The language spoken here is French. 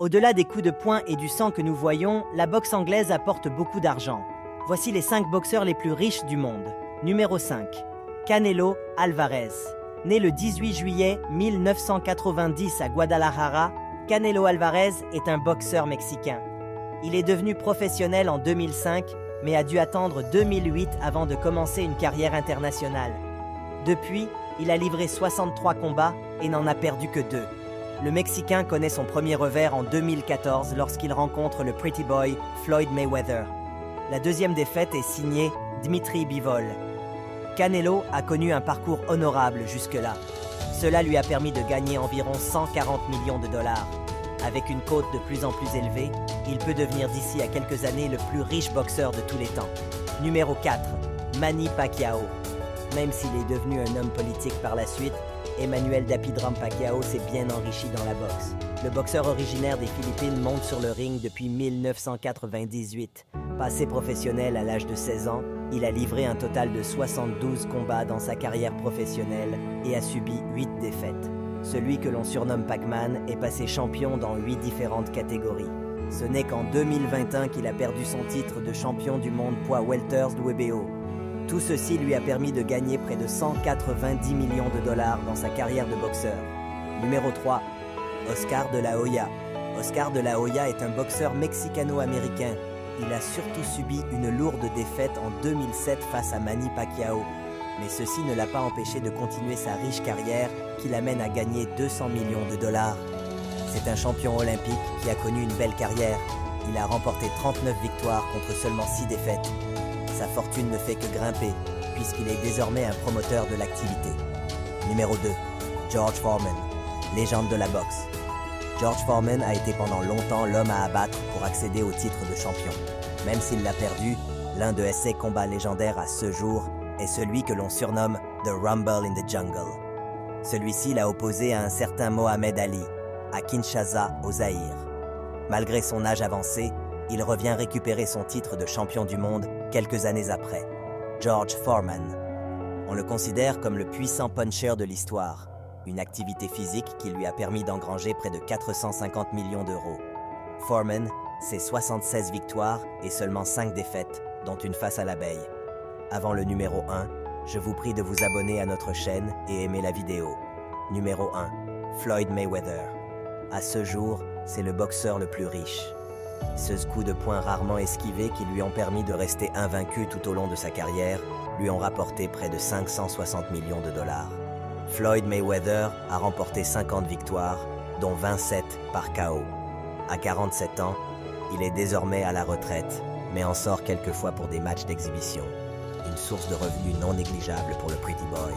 Au-delà des coups de poing et du sang que nous voyons, la boxe anglaise apporte beaucoup d'argent. Voici les 5 boxeurs les plus riches du monde. Numéro 5. Canelo Alvarez. Né le 18 juillet 1990 à Guadalajara, Canelo Alvarez est un boxeur mexicain. Il est devenu professionnel en 2005, mais a dû attendre 2008 avant de commencer une carrière internationale. Depuis, il a livré 63 combats et n'en a perdu que 2. Le Mexicain connaît son premier revers en 2014 lorsqu'il rencontre le Pretty Boy Floyd Mayweather. La deuxième défaite est signée Dmitry Bivol. Canelo a connu un parcours honorable jusque-là. Cela lui a permis de gagner environ 140 millions de dollars. Avec une cote de plus en plus élevée, il peut devenir d'ici à quelques années le plus riche boxeur de tous les temps. Numéro 4. Manny Pacquiao. Même s'il est devenu un homme politique par la suite, Emmanuel Dapidram Pacquiao s'est bien enrichi dans la boxe. Le boxeur originaire des Philippines monte sur le ring depuis 1998. Passé professionnel à l'âge de 16 ans, il a livré un total de 72 combats dans sa carrière professionnelle et a subi 8 défaites. Celui que l'on surnomme Pac-Man est passé champion dans 8 différentes catégories. Ce n'est qu'en 2021 qu'il a perdu son titre de champion du monde poids welters WBO. Tout ceci lui a permis de gagner près de 190 millions de dollars dans sa carrière de boxeur. Numéro 3. Oscar de la Hoya. Oscar de la Hoya est un boxeur mexicano-américain. Il a surtout subi une lourde défaite en 2007 face à Manny Pacquiao. Mais ceci ne l'a pas empêché de continuer sa riche carrière qui l'amène à gagner 200 millions de dollars. C'est un champion olympique qui a connu une belle carrière. Il a remporté 39 victoires contre seulement 6 défaites. Sa fortune ne fait que grimper, puisqu'il est désormais un promoteur de l'activité. Numéro 2. George Foreman, légende de la boxe. George Foreman a été pendant longtemps l'homme à abattre pour accéder au titre de champion. Même s'il l'a perdu, l'un de ses combats légendaires à ce jour est celui que l'on surnomme The Rumble in the Jungle. Celui-ci l'a opposé à un certain Mohamed Ali, à Kinshasa, au Zaïre. Malgré son âge avancé, il revient récupérer son titre de champion du monde quelques années après. George Foreman. On le considère comme le puissant puncher de l'histoire, une activité physique qui lui a permis d'engranger près de 450 millions d'euros. Foreman, c'est 76 victoires et seulement 5 défaites, dont une face à l'abeille. Avant le numéro 1, je vous prie de vous abonner à notre chaîne et aimer la vidéo. Numéro 1. Floyd Mayweather. À ce jour, c'est le boxeur le plus riche. Ce coup de poing rarement esquivés qui lui ont permis de rester invaincu tout au long de sa carrière lui ont rapporté près de 560 millions de dollars. Floyd Mayweather a remporté 50 victoires, dont 27 par KO. À 47 ans, il est désormais à la retraite, mais en sort quelquefois pour des matchs d'exhibition. Une source de revenus non négligeable pour le Pretty Boy.